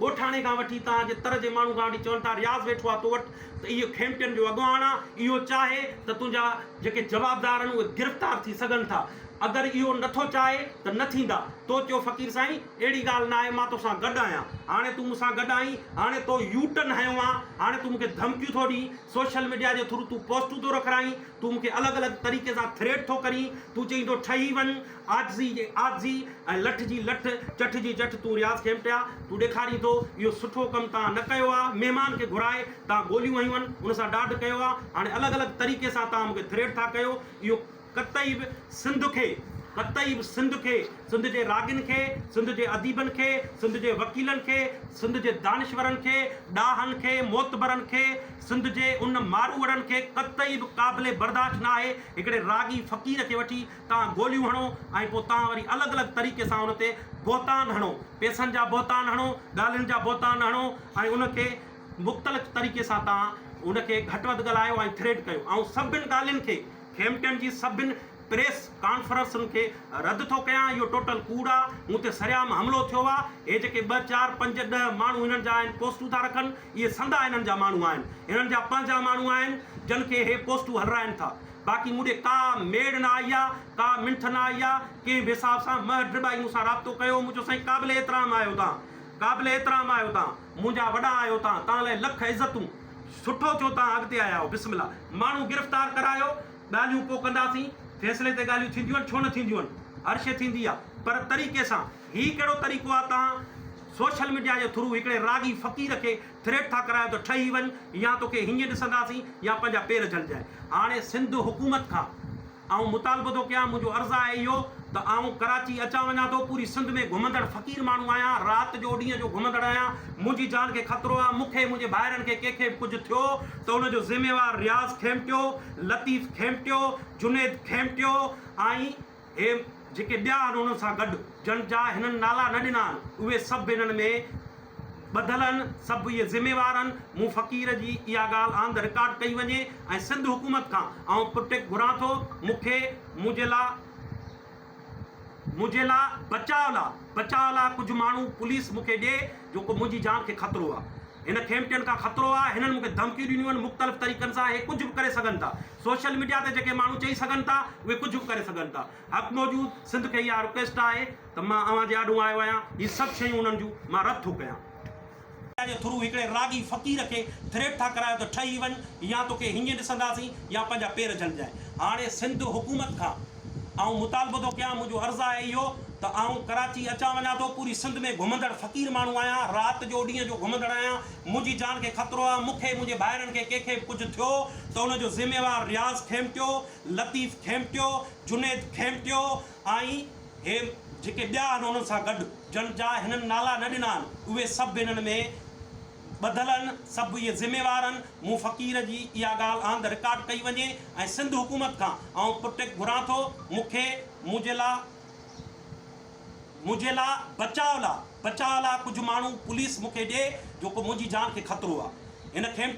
ॻोठाणे खां वठी तव्हांजे तर जे माण्हू खां वठी चवनि था रियाज़ वेठो आहे तो वटि त इहो खेमटियुनि जो अॻुवाण आहे। इहो चाहे त तुंहिंजा जेके जवाबदार आहिनि उहे गिरफ़्तार थी सघनि था। अगरि इहो नथो चाहे त न थींदा। तो चयो फ़क़ीर साईं अहिड़ी ॻाल्हि न आहे, मां तोसां गॾु आहियां। हाणे तूं मूंसां गॾु आई, हाणे तो यूटर्न हयो आहे, हाणे तूं मूंखे धमकियूं थो ॾी, सोशल मीडिया जे थ्रू तूं पोस्टूं थो रखाई, तूं मूंखे अलॻि अलॻि तरीक़े सां थ्रेट थो करी, तूं चईं थो ठही वञ, आज़ी ऐं लठ जी लठ, चठ जी चठ तूं रियाज़ खेमटिया तूं ॾेखारी थो। इहो सुठो कमु तव्हां न कयो आहे। महिमान खे घुराए तव्हां गोलियूं हयूं आहिनि, उन सां ॾाढु कयो आहे। हाणे अलॻि अलॻि तरीक़े सां तव्हां मूंखे थ्रेट था कयो। इहो कतई बि सिंध खे, सिंध जे रागिन खे, सिंध जे अदीबनि खे, सिंध जे वकीलनि खे, सिंध जे दानिशवरनि खे, ॾाहनि खे, मोतबरनि खे, सिंध जे उन मारूअड़नि खे कतई बि क़ाबिले बर्दाश्त न आहे हिकिड़े रागी फ़क़ीर खे वठी तव्हां गोलियूं हणो ऐं पोइ तव्हां वरी अलॻि अलॻि तरीक़े सां उन ते बोहतान हणो, पैसनि जा बोहतान हणो, ॻाल्हियुनि जा बोहतान हणो ऐं उनखे मुख़्तलिफ़ तरीक़े सां तव्हां उनखे घटि वधि ॻाल्हायो ऐं थ्रेट कयो। ऐं सभिनि ॻाल्हियुनि खे, खेमटियुनि जी सभिनि प्रेस कॉन्फ्रेंसुनि खे रद्द थो कयां। इहो टोटल कूड़ आहे। मूं ते सरियाम हमिलो थियो आहे। हे जेके 2, 4, 5, 10 माण्हू हिननि जा आहिनि, पोस्टूं था रखनि, इहे संदा हिननि जा माण्हू आहिनि, हिननि जा पंहिंजा माण्हू आहिनि जिन खे हे पोस्टूं हलाइनि था। बाक़ी मूं ॾे का मेड़ न आई आहे, का मिंठ न आई आहे। कंहिं बि हिसाब सां महरबाई मूंसां राब्तो कयो। मुंहिंजो साईं क़ाबिल एतिराम आहियो तव्हां, क़ाबिल एतिराम आहियो तव्हां, मुंहिंजा वॾा आहियो तव्हां, तव्हां लाइ लख इज़तूं। सुठो थियो तव्हां अॻिते आया आहियो। बिस्मिल्लाह, माण्हू गिरफ़्तार करायो, ॻाल्हियूं पोइ कंदासीं, फैसले ते ॻाल्हियूं थींदियूं आहिनि, छो न थींदियूं आहिनि, हर शइ थींदी आहे, पर तरीक़े सां। हीउ कहिड़ो तरीक़ो आहे? तव्हां सोशल मीडिया जे थ्रू हिकिड़े रागी फ़क़ीर खे थ्रेट था करायो त ठही वञ, या तोखे हीअं ॾिसंदासीं या पंहिंजा पेर झलजाए। हाणे सिंध हुकूमत खां ऐं मुतालबो थो कयां, मुंहिंजो अर्ज़ु आहे इहो त आउं कराची अचां वञा थो, पूरी सिंध में घुमंदड़ फ़क़ीर माण्हू आहियां, राति जो ॾींहं जो घुमंदड़ आहियां। मुंहिंजी जान खे ख़तरो आहे। मूंखे, मुंहिंजे भाइरनि खे, कंहिंखे बि कुझु थियो त उनजो ज़िम्मेवार रियाज़ खेमटियो, लतीफ़ खेमटियो, जुनेद खेमटियो ऐं हे जेके ॿिया आहिनि उन्हनि सां गॾु, जन जा हिननि नाला न ॾिना आहिनि, उहे सभु हिननि में ॿधल आहिनि, सभु इहे ज़िम्मेवार आहिनि। मूं फ़क़ीर जी इहा ॻाल्हि आंद रिकॉर्ड कई वञे ऐं सिंध हुकूमत खां ऐं प्रोटेक्ट घुरां थो। मूंखे मुंहिंजे लाइ बचाव लाइ कुझु माण्हू पुलिस मूंखे ॾिए, जेको मुंहिंजी जान खे ख़तरो आहे, हिन खेमटियुनि खां ख़तरो आहे। हिननि मूंखे धमकियूं ॾिनियूं आहिनि मुख़्तलिफ़ तरीक़नि सां। हे कुझु बि करे सघनि था। सोशल मीडिया ते जेके माण्हू चई सघनि था उहे कुझु बि करे सघनि था। हक़ मौजूद सिंध खे इहा रिक्वेस्ट आहे त मां अव्हां जे आॾो आयो आहियां, इहे सभु शयूं उन्हनि जूं मां रद्द थो कयां। जे थ्रू हिकिड़े रागी फ़क़ीर खे थ्रेट था करायो त ठही वञ, या तोखे हीअं ॾिसंदासीं या पंहिंजा पेर झलजाए। हाणे सिंध हुकूमत खां ऐं मुतालबो थो कयां, मुंहिंजो अर्ज़ु आहे इहो त आउं कराची अचां वञा थो, पूरी सिंध में घुमंदड़ फ़क़ीर माण्हू आहियां, राति जो ॾींहं जो घुमंदड़ आहियां। मुंहिंजी जान खे ख़तरो आहे। मूंखे, मुंहिंजे भाइरनि खे, कंहिंखे बि कुझु थियो त उनजो ज़िम्मेवार रियाज़ खेमटियो, लतीफ़ खेमटियो, जुनेद खेमटियो ऐं हे जेके ॿिया आहिनि उन्हनि सां गॾु, जन जा हिननि नाला न ॾिना आहिनि, उहे सभु हिननि में ॿधल आहिनि, सभु इहे ज़िम्मेवार आहिनि। मूं फ़क़ीर जी इहा ॻाल्हि आंद रिकॉर्ड कई वञे ऐं सिंध हुकूमत खां ऐं प्रोटेक्ट घुरां थो। मूंखे मुंहिंजे लाइ बचाव लाइ कुझु माण्हू पुलिस मूंखे ॾिए, जेको मुंहिंजी जान खे ख़तरो आहे। हिन खेमटियुनि